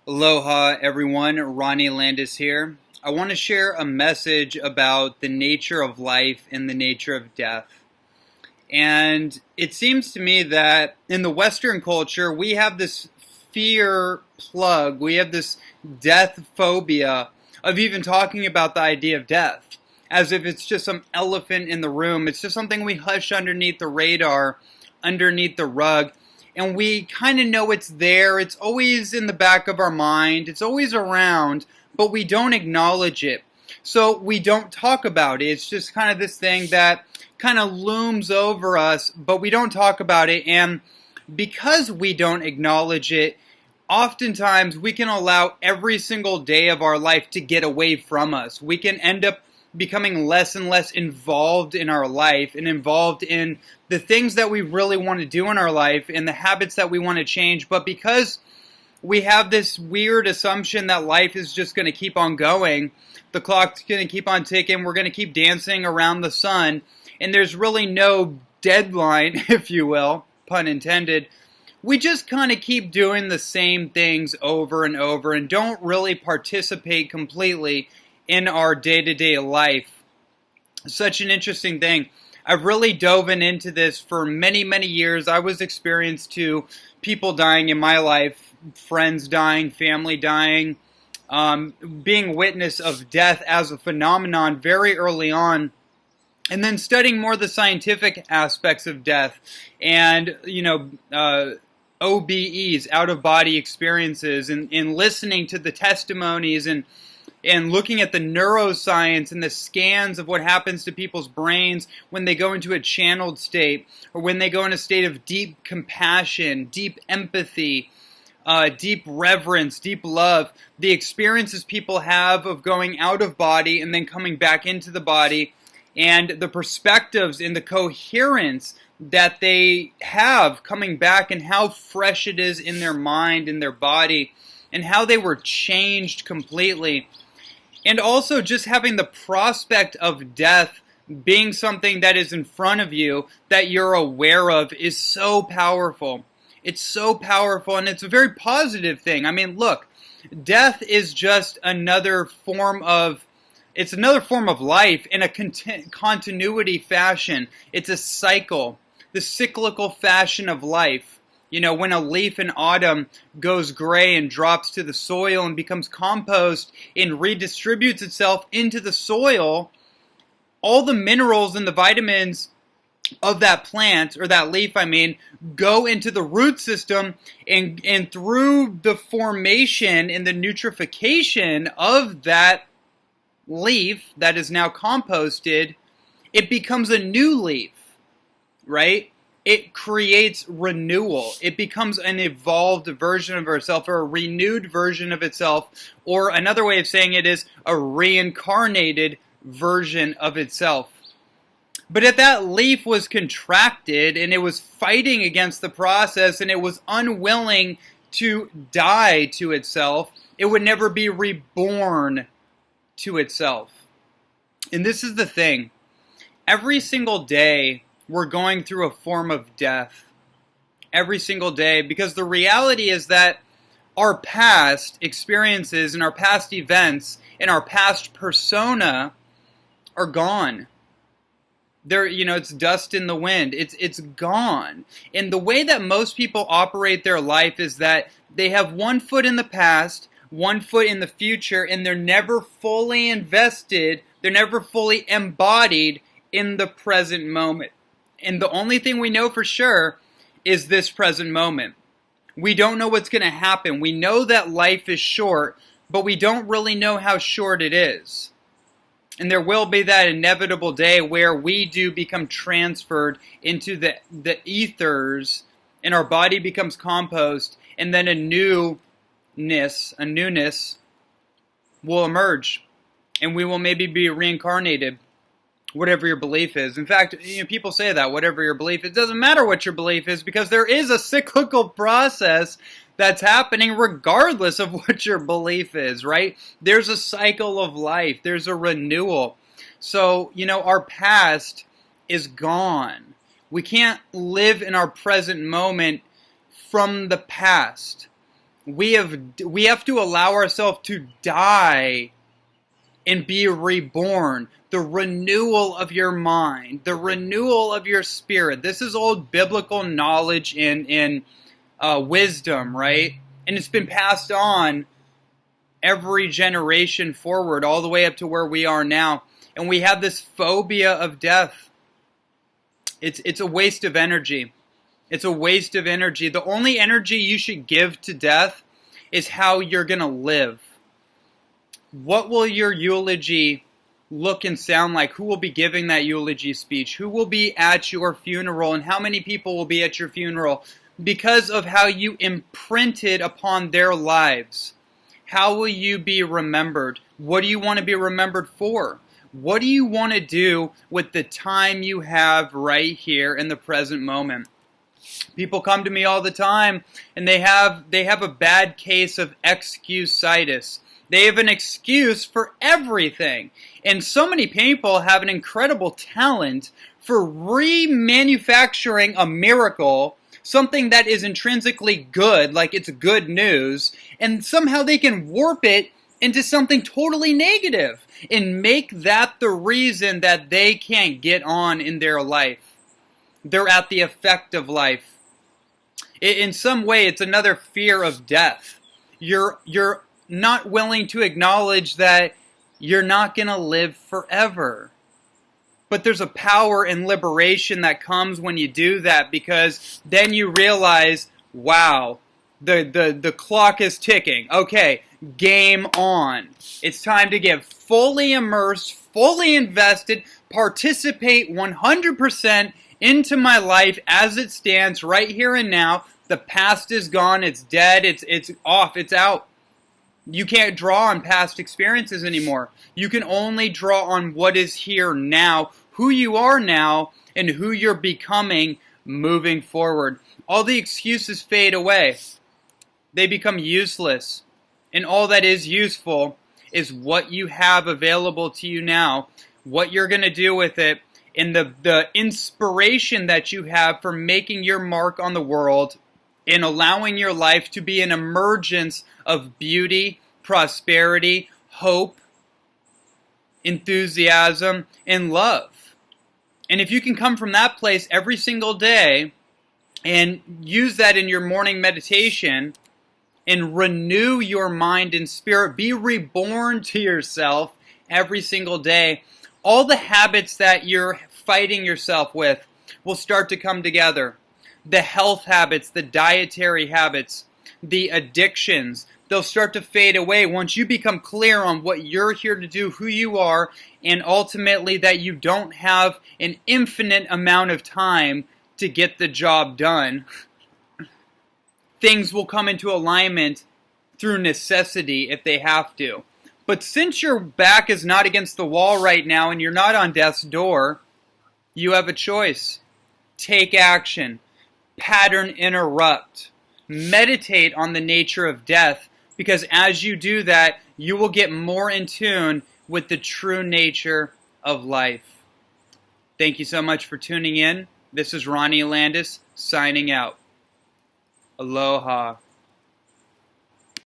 Aloha everyone, Ronnie Landis here. I want to share a message about the nature of life and the nature of death. And it seems to me that in the Western culture, we have this fear plug, we have this death phobia of even talking about the idea of death, as if it's just some elephant in the room. It's just something we hush underneath the radar, underneath the rug. And we kind of know it's there. It's always in the back of our mind. It's always around, but we don't acknowledge it. So we don't talk about it. It's just kind of this thing that kind of looms over us, but we don't talk about it. And because we don't acknowledge it, oftentimes we can allow every single day of our life to get away from us. We can end up becoming less and less involved in our life and involved in the things that we really want to do in our life and the habits that we want to change. But because we have this weird assumption that life is just going to keep on going, the clock's going to keep on ticking, we're going to keep dancing around the sun, and there's really no deadline, if you will, pun intended, we just kind of keep doing the same things over and over and don't really participate completely in our day-to-day life. Such an interesting thing. I've really dove into this for many, many years. I was experienced to people dying in my life, friends dying, family dying, being witness of death as a phenomenon very early on, and then studying more the scientific aspects of death and, OBEs, out-of-body experiences, and listening to the testimonies and looking at the neuroscience and the scans of what happens to people's brains when they go into a channeled state or when they go in a state of deep compassion, deep empathy, deep reverence, deep love, the experiences people have of going out of body and then coming back into the body, and the perspectives and the coherence that they have coming back and how fresh it is in their mind and their body and how they were changed completely. And also just having the prospect of death being something that is in front of you that you're aware of is so powerful. It's so powerful, and it's a very positive thing. I mean, look, death is just another form of life in a continuity fashion. It's a cycle, the cyclical fashion of life. You know, when a leaf in autumn goes gray and drops to the soil and becomes compost and redistributes itself into the soil, all the minerals and the vitamins of that plant, or that leaf, go into the root system, and through the formation and the nutrification of that leaf that is now composted, it becomes a new leaf, right? It creates renewal. It becomes an evolved version of itself, or a renewed version of itself, or another way of saying it is a reincarnated version of itself. But if that leaf was contracted and it was fighting against the process and it was unwilling to die to itself, it would never be reborn to itself. And this is the thing. Every single day, we're going through a form of death. Every single day. Because the reality is that our past experiences and our past events and our past persona are gone. It's dust in the wind. It's gone. And the way that most people operate their life is that they have one foot in the past, one foot in the future, and they're never fully invested, they're never fully embodied in the present moment. And the only thing we know for sure is this present moment. We don't know what's going to happen. We know that life is short, but we don't really know how short it is. And there will be that inevitable day where we do become transferred into the ethers, and our body becomes compost, and then a newness will emerge, and we will maybe be reincarnated. Whatever your belief is. In fact, people say that, whatever your belief is. It doesn't matter what your belief is, because there is a cyclical process that's happening regardless of what your belief is, right? There's a cycle of life. There's a renewal. So, our past is gone. We can't live in our present moment from the past. We have to allow ourselves to die and be reborn. The renewal of your mind, the renewal of your spirit. This is old biblical knowledge and wisdom, right? And it's been passed on every generation forward, all the way up to where we are now. And we have this phobia of death. It's a waste of energy. It's a waste of energy. The only energy you should give to death is how you're going to live. What will your eulogy look and sound like? Who will be giving that eulogy speech? Who will be at your funeral? And how many people will be at your funeral? Because of how you imprinted upon their lives. How will you be remembered? What do you want to be remembered for? What do you want to do with the time you have right here in the present moment? People come to me all the time, and they have a bad case of excusitis. They have an excuse for everything. And so many people have an incredible talent for remanufacturing a miracle, something that is intrinsically good, like it's good news, and somehow they can warp it into something totally negative and make that the reason that they can't get on in their life. They're at the effect of life. In some way, it's another fear of death. You're not willing to acknowledge that you're not going to live forever. But there's a power and liberation that comes when you do that, because then you realize, wow, the clock is ticking. Okay, game on. It's time to get fully immersed, fully invested, participate 100% into my life as it stands right here and now. The past is gone, it's dead, it's off, it's out. You can't draw on past experiences anymore. You can only draw on what is here now, who you are now, and who you're becoming moving forward. All the excuses fade away. They become useless. And all that is useful is what you have available to you now, what you're going to do with it, and the inspiration that you have for making your mark on the world and allowing your life to be an emergence of beauty, prosperity, hope, enthusiasm, and love. And if you can come from that place every single day and use that in your morning meditation and renew your mind and spirit, be reborn to yourself every single day, all the habits that you're fighting yourself with will start to come together. The health habits, the dietary habits, the addictions, they'll start to fade away once you become clear on what you're here to do, who you are, and ultimately that you don't have an infinite amount of time to get the job done. Things will come into alignment through necessity if they have to. But since your back is not against the wall right now and you're not on death's door, you have a choice. Take action. Pattern interrupt. Meditate on the nature of death, because as you do that, you will get more in tune with the true nature of life. Thank you so much for tuning in. This is Ronnie Landis signing out. Aloha.